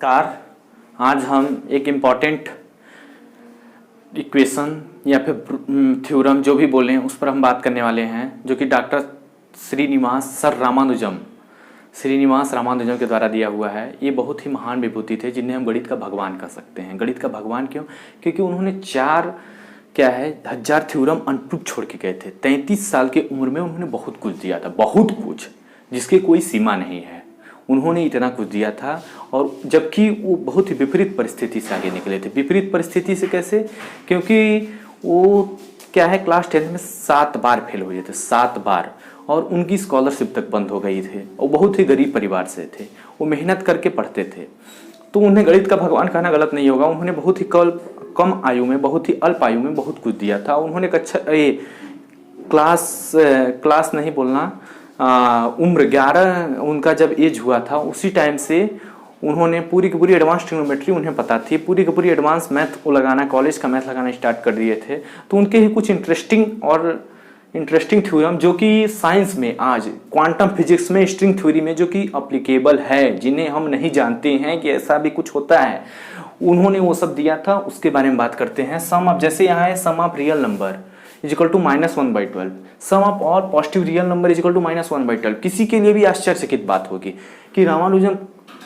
Car आज हम एक इम्पॉर्टेंट इक्वेशन या फिर थ्योरम जो भी बोलें उस पर हम बात करने वाले हैं, जो कि डॉक्टर श्रीनिवास रामानुजम के द्वारा दिया हुआ है। ये बहुत ही महान विभूति थे जिन्हें हम गणित का भगवान कह सकते हैं। गणित का भगवान क्यों? क्योंकि उन्होंने 1000 थ्योरम अनप्रूव छोड़ के गए थे। 33 साल की उम्र में उन्होंने बहुत कुछ दिया था, बहुत कुछ जिसकी कोई सीमा नहीं है। उन्होंने इतना कुछ दिया था, और जबकि वो बहुत ही विपरीत परिस्थिति से आगे निकले थे। विपरीत परिस्थिति से कैसे? क्योंकि वो क्लास 10 में 7 बार फेल हुए थे, 7 बार, और उनकी स्कॉलरशिप तक बंद हो गई थी। वो बहुत ही गरीब परिवार से थे, वो मेहनत करके पढ़ते थे। तो उन्हें गणित का भगवान कहना गलत नहीं होगा। उन्होंने बहुत ही कम आयु में, बहुत ही अल्प आयु में बहुत कुछ दिया था। उन्होंने क्लास नहीं बोलना, उम्र 11 उनका जब एज हुआ था, उसी टाइम से उन्होंने पूरी की पूरी एडवांस ट्रिग्नोमेट्री उन्हें पता थी, पूरी की पूरी एडवांस मैथ लगाना, कॉलेज का मैथ लगाना स्टार्ट कर दिए थे। तो उनके ही कुछ इंटरेस्टिंग थ्योरम जो कि साइंस में, आज क्वांटम फिजिक्स में, स्ट्रिंग थ्योरी में जो कि अप्लीकेबल है, जिन्हें हम नहीं जानते हैं कि ऐसा भी कुछ होता है, उन्होंने वो सब दिया था। उसके बारे में बात करते हैं। सम ऑफ, जैसे यहाँ है sum of real number equal to -1/12, sum of all positive real number equal to -1/12। किसी के लिए भी आश्चर्यचकित बात होगी कि रामानुजम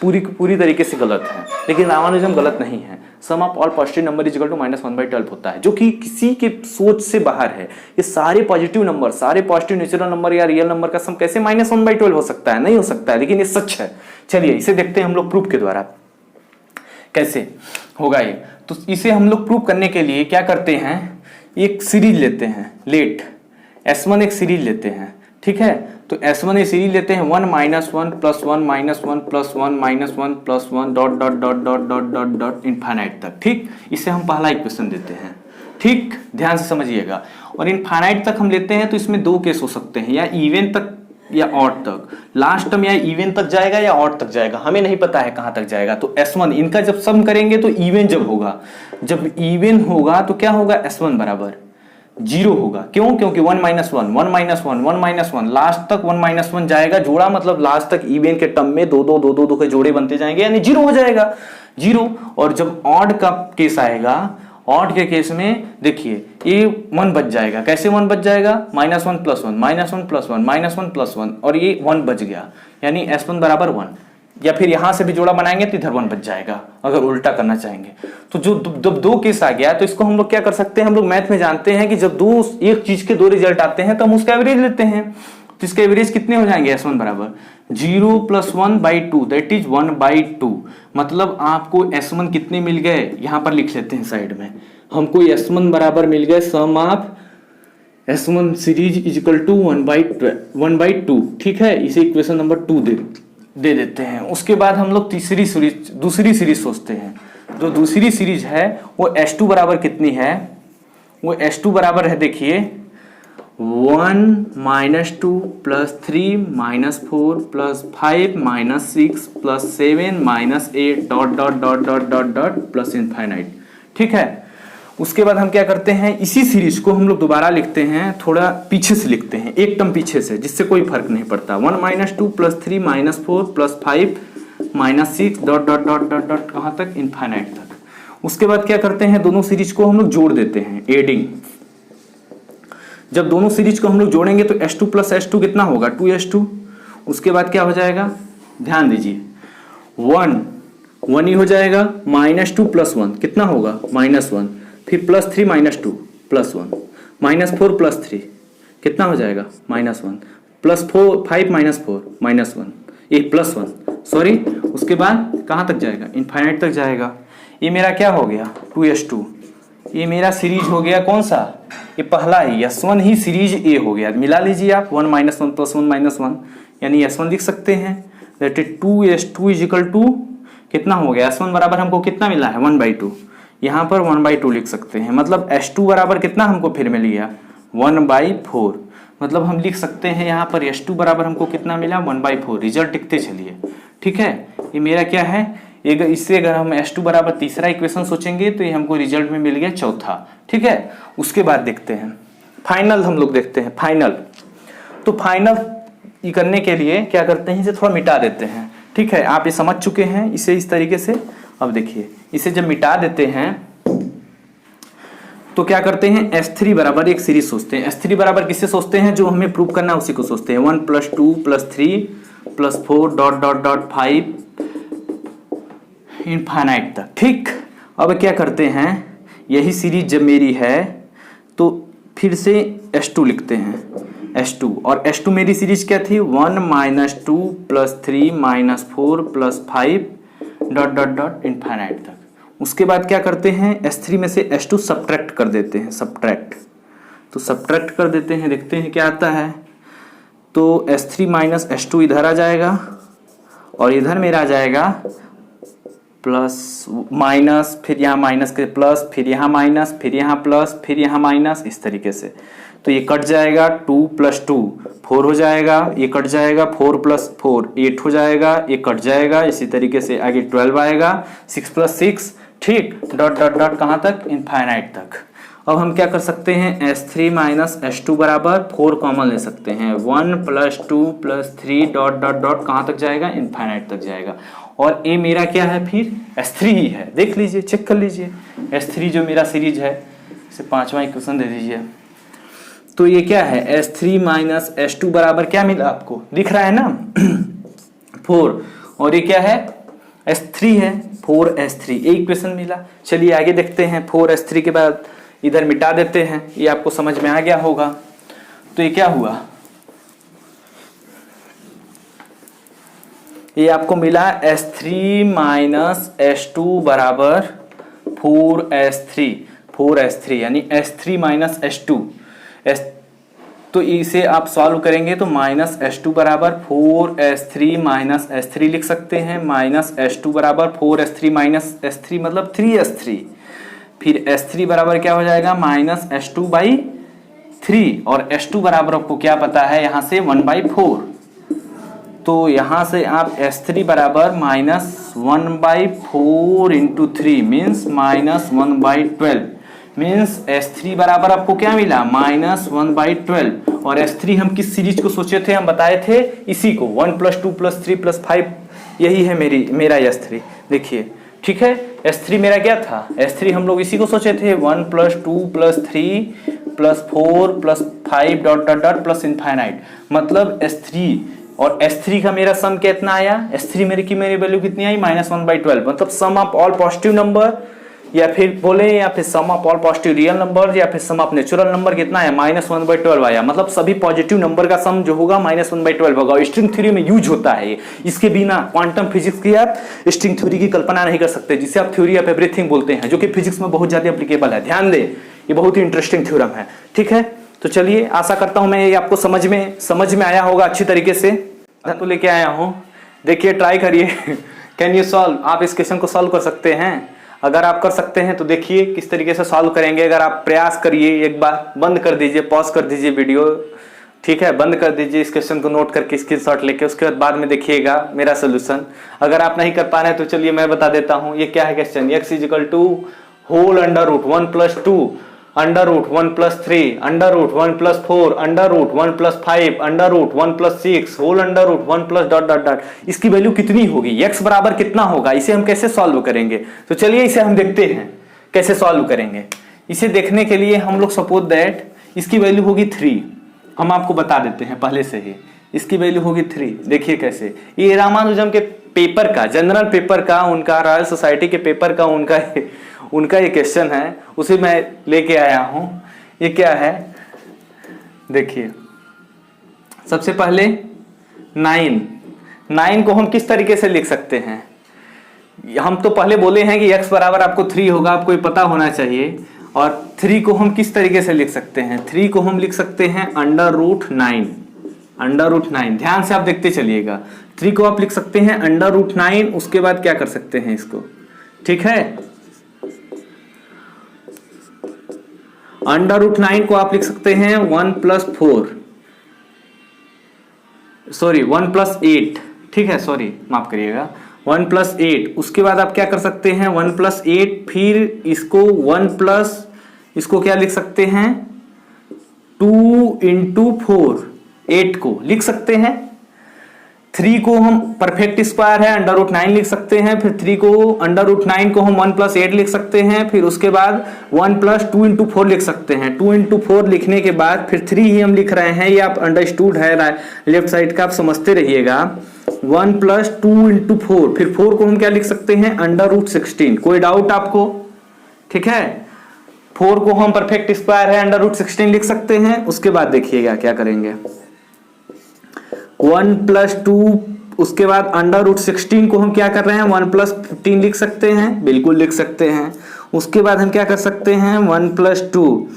पूरी तरीके से गलत है, लेकिन रामानुजम गलत नहीं है। Sum of all positive number equal to -1/12 होता है, जो कि किसी के सोच से बाहर है। ये सारे पॉजिटिव नंबर, सारे पॉजिटिव नेचुरल नंबर या रियल नंबर का सम कैसे -1/12 हो सकता है? नहीं हो सकता है, लेकिन ये सच है। चलिए इसे देखते हैं हम लोग प्रूफ के द्वारा कैसे होगा ये। तो इसे हम लोग प्रूफ करने के लिए क्या करते हैं, एक सीरीज लेते हैं, लेट S1 एक सीरीज लेते हैं, ठीक है। तो S1 एक सीरीज लेते हैं 1 - 1 + 1 - 1 + 1 - 1 + 1 dot dot dot dot dot dot dot infinite तक, ठीक। इसे हम पहला इक्वेशन देते हैं, ठीक, ध्यान से समझिएगा। और इनफाइनाइट तक हम लेते हैं तो इसमें 2 केस हो सकते हैं, या इवन तक या ऑड तक। लास्ट टर्म या इवन तक जाएगा या ऑड तक जाएगा, हमें नहीं पता है कहां तक जाएगा। तो S1 इनका जब सम करेंगे तो इवन जब होगा, जब इवन होगा तो क्या होगा, S1 बराबर 0 होगा। क्यों? क्योंकि 1 - 1 1 - 1 1 - 1 लास्ट तक 1 - 1 जाएगा जोड़ा, मतलब लास्ट तक इवन के टर्म में 2 2 2 2 2 के जोड़े बनते जाएंगे, यानी 0 हो जाएगा, 0। और जब ऑड का केस आएगा, ऑड के केस में देखिए ये 1 बच जाएगा। कैसे 1 बच जाएगा? -1 + 1 -1 + 1 -1 + 1, और ये 1 बच गया, यानी S1 बराबर 1। या फिर यहां से भी जोड़ा बनाएंगे तो इधर 1 बच जाएगा, अगर उल्टा करना चाहेंगे तो। जब 2 केस आ गया तो इसको हम लोग क्या कर सकते हैं, हम लोग मैथ में जानते हैं कि जब एक चीज के 2 रिजल्ट आते हैं तो हम उसका एवरेज लेते हैं। तो इसके एवरेज कितने हो जाएंगे? S1 बराबर 0 + 1/2, दैट इज 1/2। मतलब आपको S1 कितने मिल गए, यहां पर लिख लेते हैं साइड में। हमको S1 बराबर मिल गए sum of S1 series equal to 1/2, ठीक है। इसे इक्वेशन नंबर 2 दे देते हैं। उसके बाद हम लोग दूसरी सीरीज सोचते हैं। जो दूसरी सीरीज है वो S2 बराबर कितनी है? वो S2 बराबर है, देखिए 1 - 2 + 3 - 4 + 5 - 6 + 7 - 8 dot dot dot dot dot dot plus infinite, ठीक है। उसके बाद हम क्या करते हैं, इसी सीरीज को हम लोग दोबारा लिखते हैं, थोड़ा पीछे से लिखते हैं, एक टर्म पीछे से, जिससे कोई फर्क नहीं पड़ता। 1 - 2 + 3 - 4 + 5 - 6 dot dot dot dot dot कहाँ तक, इनफाइनाइट तक। उसके बाद क्या करते हैं, दोनों सीरीज को हम लोग जोड़ देते हैं, एडिंग। जब दोनों सीरीज को हम लोग जोड़ेंगे तो S2 + S2 कितना होगा, 2S2। उसके बाद क्या हो जाएगा, ध्यान दीजिए, 1 ही हो जाएगा, -2 + 1 कितना होगा, -1, फिर +3 - 2 + 1 -4 + 3 कितना हो जाएगा, -1, +4 5 - 4 -1, ये +1, सॉरी। उसके बाद कहाँ तक जाएगा, इनफाइनाइट तक जाएगा। ये मेरा क्या हो गया, 2S2। ये मेरा सीरीज हो गया कौन सा, ये पहला ही S1 ही सीरीज A हो गया। मिला लीजिए आप, 1 - 1 + 1 - 1, यानी S1 लिख सकते हैं, that is 2S2 is equal to कितना हो गया, S1 बराबर हमको कितना मिला है, 1/2। यहाँ पर 1/2 लिख सकते हैं, मतलब S2 बराबर कितना हमको फिर मिल गया, 1/4। मतलब हम लिख सकते हैं यहाँ पर S2 बराबर हमको कितना मिला, 1/4। रिजल्ट लिखते चलिए, ठीक है। ये मेरा क्या है, इससे अगर हम S2 बराबर तीसरा इक्वेशन सोचेंगे तो ये हमको रिजल्ट में मिल गया चौथा, ठीक है। उसके बाद देखते हैं फाइनल, हम लोग देखते हैं फाइनल। तो फाइनल करने के लिए क्या करते हैं, इसे थोड़ा मिटा देते हैं। ठीक है, आप ये समझ चुके हैं इसे इस तरीके से। अब देखिए इसे जब मिटा देते हैं तो क्या करते हैं, S3 बराबर एक सीरीज सोचते हैं। S3 बराबर किससे सोचते हैं, जो हमें प्रूव करना है उसी को सोचते हैं। 1 + 2 + 3 + 4 ... 5 इनफाइनाइट तक। ठीक, अब क्या करते हैं, यही सीरीज जब मेरी है तो फिर से S2 लिखते हैं, S2। और S2 मेरी सीरीज क्या थी, 1 - 2 + 3 - 4 + 5 ... इनफाइनाइट तक। उसके बाद क्या करते हैं, S3 में से S2 सब्ट्रैक्ट कर देते हैं, सब्ट्रैक्ट। तो सब्ट्रैक्ट कर देते हैं, देखते हैं क्या आता है। तो S3 - S2 इधर आ जाएगा और इधर मेरा आ जाएगा प्लस माइनस, फिर यहाँ माइनस के प्लस, फिर यहाँ माइनस, फिर यहाँ प्लस, फिर यहाँ माइनस, इस तरीके से। तो ये कट जाएगा, 2 + 2 4 हो जाएगा, ये कट जाएगा, 4 + 4 8 हो जाएगा, ये कट जाएगा, इसी तरीके से आगे 12 आएगा, 6 + 6, ठीक, ... कहाँ तक, इनफाइनाइट तक। अब हम क्या कर सकते हैं, S3 - S2 बराबर 4 कॉमन ले सकते हैं, 1 + 2 + 3 ... कहाँ तक जाएगा, इनफाइनाइट तक जाएगा। और ये मेरा क्या है, फिर S3 ही है, देख लीजिए, चेक कर लीजिए। S3 जो मेरा सीरीज है, इसे 5वां इक्वेशन दे दीजिए। तो ये क्या है, S3 - S2 बराबर क्या मिला आपको, दिख रहा है ना 4, और ये क्या है, S3 है, 4S3, एक इक्वेशन मिला। चलिए आगे देखते हैं। 4S3 के बाद इधर मिटा देते हैं, ये आपको समझ में आ गया होगा। तो ये क्या हुआ, ये आपको मिला S3 - S2 बराबर 4S3 यानी S3 - S2। तो इसे आप सॉल्व करेंगे तो -S2 बराबर 4S3 - S3 लिख सकते हैं, -S2 बराबर 4S3 - S3 मतलब 3S3। फिर S3 बराबर क्या हो जाएगा, -S2/3, और S2 बराबर आपको क्या पता है यहाँ से 1/4। तो यहाँ से आप S3 बराबर -1/4 × 3 मीन्स -1/12 मीन्स S3 बराबर आपको क्या मिला, -1/12। और S3 हम किस सीरीज को सोचे थे, हम बताए थे इसी को, 1 + 2 + 3 + 5, यही है मेरा S3। देखिए ठीक है, S3 मेरा क्या था, S3 हम लोग इसी को सोचे थे, 1 + 2 + 3 + 4 + 5 ... इनफाइनाइट। मतलब S3 और S3 का मेरा सम कितना आया, S3 मेरी वैल्यू कितनी आई, -1/12। मतलब sum of all positive number, या फिर बोले या फिर sum of all positive real number, या फिर सम ऑफ नेचुरल नंबर कितना है, -1/12 आया। मतलब सभी पॉजिटिव नंबर का सम जो होगा -1/12 होगा। स्ट्रिंग थ्योरी में यूज होता है, इसके बिना क्वांटम फिजिक्स की आप स्ट्रिंग थ्योरी की कल्पना नहीं कर सकते, जिसे आप थ्योरी ऑफ एवरीथिंग बोलते हैं, जो कि फिजिक्स में बहुत ज्यादा एप्लीकेबल है। ध्यान दें, ये बहुत ही इंटरेस्टिंग थ्योरम है। ठीक है, तो चलिए, आशा करता हूं मैं ये आपको समझ में आया होगा अच्छी तरीके से। तो लेके आया हूं, देखिए, ट्राई करिए। कैन यू सॉल्व, आप इस क्वेश्चन को सॉल्व कर सकते हैं। अगर आप कर सकते हैं तो देखिए किस तरीके से सॉल्व करेंगे। अगर आप प्रयास करिए, एक बार बंद कर दीजिए, पॉज कर दीजिए वीडियो, ठीक है, बंद कर दीजिए, इस क्वेश्चन को नोट करके स्क्रीनशॉट लेके, उसके बाद में देखिएगा मेरा सोल्यूशन। अगर आप नहीं कर पा रहे हैं तो चलिए मैं बता देता हूं। ये क्या है question, x = whole under root 1 + 2 under root 1 + 3 under root 1 + 4 under root 1 + 5 under root 1 + 6 whole under root 1 + ... इसकी वैल्यू कितनी होगी, x बराबर कितना होगा, इसे हम कैसे सॉल्व करेंगे। तो चलिए इसे हम देखते हैं कैसे सॉल्व करेंगे। इसे देखने के लिए हम लोग सपोज दैट इसकी वैल्यू होगी 3, हम आपको बता देते हैं पहले से ही, इसकी वैल्यू होगी 3। देखिए कैसे, ये रामानुजम के पेपर का, जनरल पेपर का, उनका रॉयल सोसाइटी के पेपर का उनका ये क्वेश्चन है, उसे मैं लेके आया हूं। ये क्या है, देखिए, सबसे पहले 9 को हम किस तरीके से लिख सकते हैं। हम तो पहले बोले हैं कि x बराबर आपको 3 होगा, आपको ये पता होना चाहिए। और 3 को हम किस तरीके से लिख सकते हैं, 3 को हम लिख सकते हैं √9, √9। ध्यान से आप देखते चलिएगा, 3 को आप लिख सकते हैं √9। उसके बाद क्या कर सकते हैं इसको, ठीक है, √9 को आप लिख सकते हैं 1 + 8, ठीक है, सॉरी माफ करिएगा, 1 + 8। उसके बाद आप क्या कर सकते हैं, 1 + 8, फिर इसको 1 प्लस, इसको क्या लिख सकते हैं, 2 × 4, 8 को लिख सकते हैं। 3 को हम परफेक्ट स्क्वायर है √9 लिख सकते हैं, फिर 3 को √9 को हम 1 + 8 लिख सकते हैं, फिर उसके बाद 1 + 2 × 4 लिख सकते हैं। 2 × 4 लिखने के बाद फिर 3 ही हम लिख रहे हैं, ये आप अंडरस्टूड है लेफ्ट साइड का, आप समझते रहिएगा। 1 + 2 × 4, फिर 4 को हम क्या लिख सकते हैं √16। कोई डाउट आपको? ठीक है, 4 को हम परफेक्ट स्क्वायर है √16 लिख सकते हैं। उसके बाद देखिएगा क्या करेंगे, 1 + 2, उसके बाद √16 को हम क्या कर रहे हैं 1 + 15 लिख सकते हैं, बिल्कुल लिख सकते हैं। उसके बाद हम क्या कर सकते हैं 1 + 2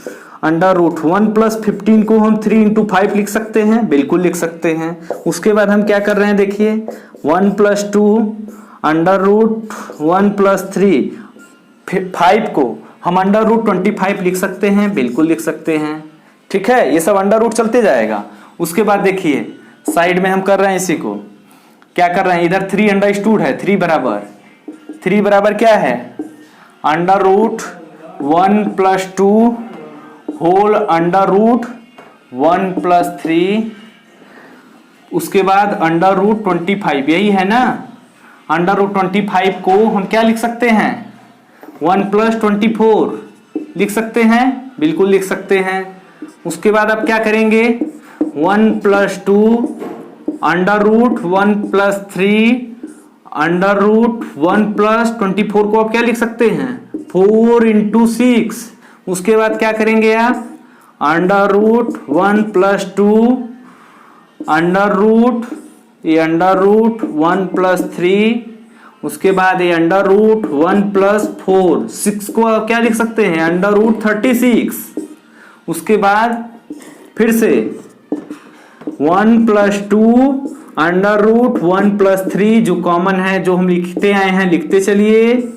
√1 + 15 को हम 3 × 5 लिख सकते हैं, बिल्कुल लिख सकते हैं। उसके बाद हम क्या कर रहे हैं देखिए 1 + 2 √1 + 3, 5 को हम √25 लिख सकते हैं, बिल्कुल लिख सकते हैं। ठीक है, ये सब अंडर रूट चलते जाएगा। उसके बाद देखिए साइड में हम कर रहे हैं, इसी को क्या कर रहे हैं, इधर 3 अंडरस्टूड है, 3 बराबर क्या है √1 + 2 होल √1 + 3, उसके बाद √25, यही है ना। √25 को हम क्या लिख सकते हैं 1 + 24 लिख सकते हैं, बिल्कुल लिख सकते हैं। उसके बाद आप क्या करेंगे 1 + 2 √1 + 3 √1 + 24 को आप क्या लिख सकते हैं 4 × 6। उसके बाद क्या करेंगे आप √1 + 2 √1 + 3, उसके बाद ये √1 + 4, 6 को आप क्या लिख सकते हैं √36। उसके बाद फिर से 1 + 2 √1 + 3 जो कॉमन है, जो हम लिखते आए हैं लिखते चलिए।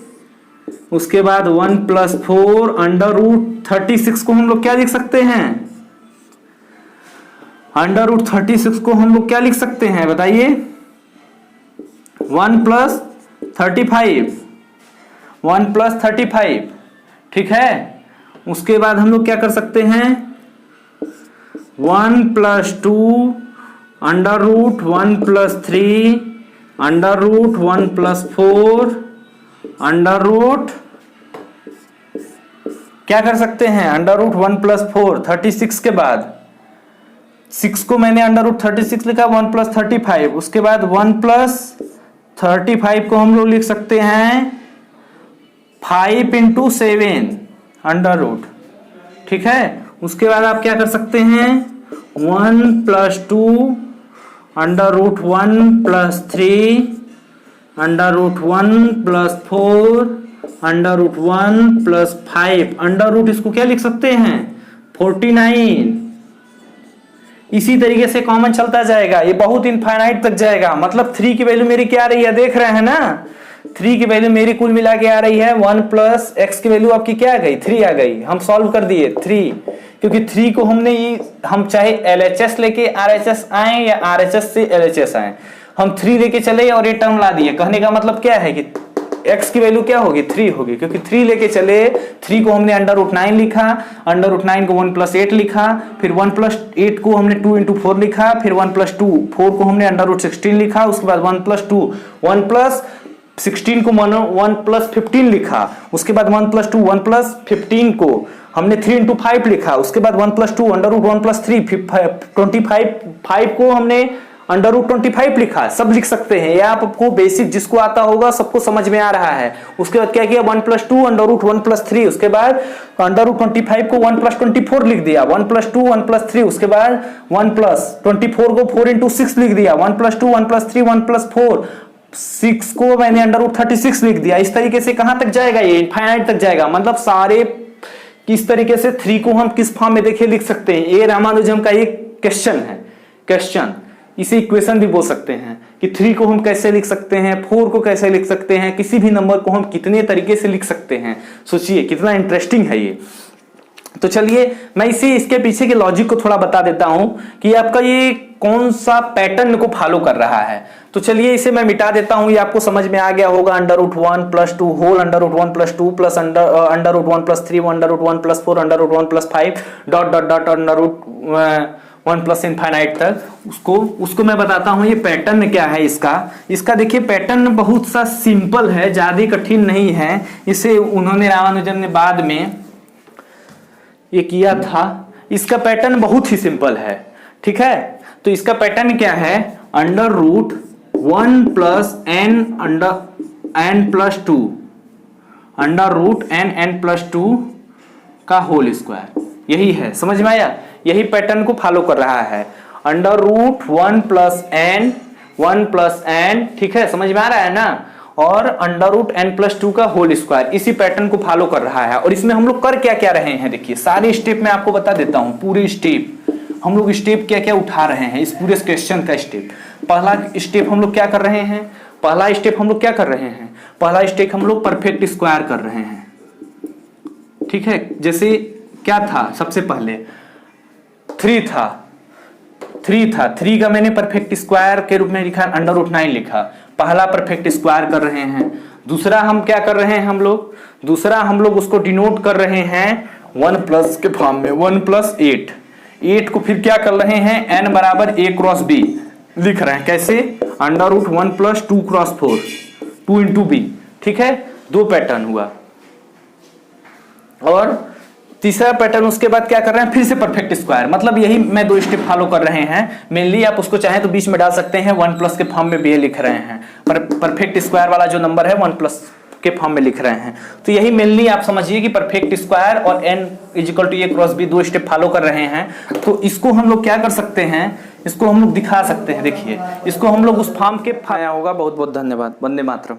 उसके बाद 1 + 4 √36 को हम लोग क्या लिख सकते हैं √36 को हम लोग क्या लिख सकते हैं बताइए 1 + 35, 1 + 35। ठीक है, उसके बाद हम लोग क्या कर सकते हैं 1 + 2 √1 + 3 √1 + 4 क्या कर सकते हैं √1 + 4, 36 के बाद 6 को मैंने √36 लिखा 1 + 35। उसके बाद 1 + 35 को हम लोग लिख सकते हैं 5 × 7 √। ठीक है, उसके बाद आप क्या कर सकते हैं 1 + 2 √1 + 3 √1 + 4 √1 + 5 इसको क्या लिख सकते हैं 49। इसी तरीके से कॉमन चलता जाएगा, ये बहुत इनफाइनाइट तक जाएगा। मतलब 3 की वैल्यू मेरी क्या आ रही है देख रहे हैं ना, 3 की वैल्यू मेरी कुल मिला के आ रही है 1 + x की वैल्यू आपकी क्या आ गई 3 आ गई। हम सॉल्व कर दिए 3, क्योंकि 3 को हम चाहे LHS लेके RHS आए या RHS से LHS आए, हम 3 लेके चले और ये टर्म ला दिए। कहने का मतलब क्या है कि x की वैल्यू क्या होगी 3 होगी, क्योंकि 3 लेके चले। 3 को हमने √9 लिखा, √9 को 1 + 8 लिखा, फिर 1 + 8 को हमने 2 × 4 लिखा, फिर 1 + 2 4 को हमने √16 लिखा। उसके बाद 1 + 2 1 + 16 को 1 + 15 लिखा। उसके बाद 1 + 2 1 + 15 को हमने 3 × 5 लिखा। उसके बाद 1 + 2 √1 + 3 25 5 को हमने √25 लिखा। सब लिख सकते हैं, ये आपको बेसिक जिसको आता होगा सबको समझ में आ रहा है। उसके बाद क्या किया 1 + 2 √1 + 3, उसके बाद √25 को 1 + 24 लिख दिया। 1 + 2 1 + 3, उसके बाद 1 + 24 को 4 × 6 लिख दिया। 1 + 2 1 + 3 1 + 4 6 को मैंने √36 लिख दिया। इस तरीके से कहां तक जाएगा ये इनफाइनाइट तक जाएगा। मतलब सारे किस तरीके से 3 को हम किस फॉर्म में देखिए लिख सकते हैं। ये रामानुजम का एक क्वेश्चन है, क्वेश्चन इसे इक्वेशन भी बोल सकते हैं कि 3 को हम कैसे लिख सकते हैं, 4 को कैसे लिख सकते हैं, किसी भी नंबर को हम कितने तरीके से लिख सकते हैं। सोचिए कितना इंटरेस्टिंग है ये। तो चलिए मैं इसके पीछे के लॉजिक को थोड़ा बता देता हूं कि आपका ये कौन सा पैटर्न को फॉलो कर रहा है। तो चलिए इसे मैं मिटा देता हूं, ये आपको समझ में आ गया होगा। √1 + 2 whole √1 + 2 plus √1 + 3 √1 + 4 √1 + 5 dot dot dot √1 1 plus infinite तक, उसको मैं बताता हूं ये पैटर्न क्या है इसका देखिए पैटर्न बहुत सा सिंपल है, ज्यादा कठिन नहीं है। इसे उन्होंने रामानुजन ने बाद में ये किया था। इसका पैटर्न बहुत ही सिंपल है, ठीक है। तो इसका पैटर्न क्या है, under root 1 plus n+2 under root n+2 का होल स्क्वायर, यही है, समझ में आया। यही पैटर्न को फॉलो कर रहा है, अंडर रूट 1 प्लस n, ठीक है, समझ में आ रहा है ना, और अंडर रूट n+2 का होल स्क्वायर, इसी पैटर्न को फॉलो कर रहा है। और इसमें हम लोग कर क्या क्या रहे हैं, देखिए सारे स्टेप मैं आपको बता देता हूं, पूरे स्टेप हम लोग स्टेप क्या क्या उठा रहे हैं इस पूरे क्वेश्चन का स्टेप। पहला स्टेप हम लोग क्या कर रहे हैं, पहला स्टेप हम लोग परफेक्ट स्क्वायर कर रहे हैं, ठीक है। जैसे क्या था, सबसे पहले 3 था, 3 का मैंने परफेक्ट स्क्वायर के रूप में लिखा, अंडर रूट 9 लिखा, पहला परफेक्ट स्क्वायर कर रहे हैं। दूसरा हम क्या कर रहे हैं, दूसरा हम लोग उसको डिनोट कर रहे हैं 1 प्लस के फॉर्म में, 1 प्लस 8 को फिर क्या कर रहे हैं, n बराबर a क्रॉस b लिख रहे हैं। कैसे, under root 1 plus 2 cross 4, 2 into b, ठीक है। 2 पैटर्न हुआ। और तीसरा पैटर्न उसके बाद क्या कर रहे हैं, फिर से परफेक्ट स्क्वायर, मतलब यही मैं 2 स्टेप फॉलो कर रहे हैं। मेनली आप उसको चाहे तो बीच में डाल सकते हैं, 1 प्लस के फॉर्म में भी लिख रहे हैं, पर परफेक्ट स्क्वायर वाला जो नंबर है 1 प्लस के फॉर्म में लिख रहे हैं। तो यही मेनली आप समझिए कि परफेक्ट स्क्वायर और n equal to a cross b 2 step follow कर रहे हैं। तो इसको हम लोग क्या कर सकते हैं, इसको हम लोग दिखा सकते हैं। देखिए इसको हम लोग उस फॉर्म के आया होगा। बहुत बहुत धन्यवाद। वंदे मातरम।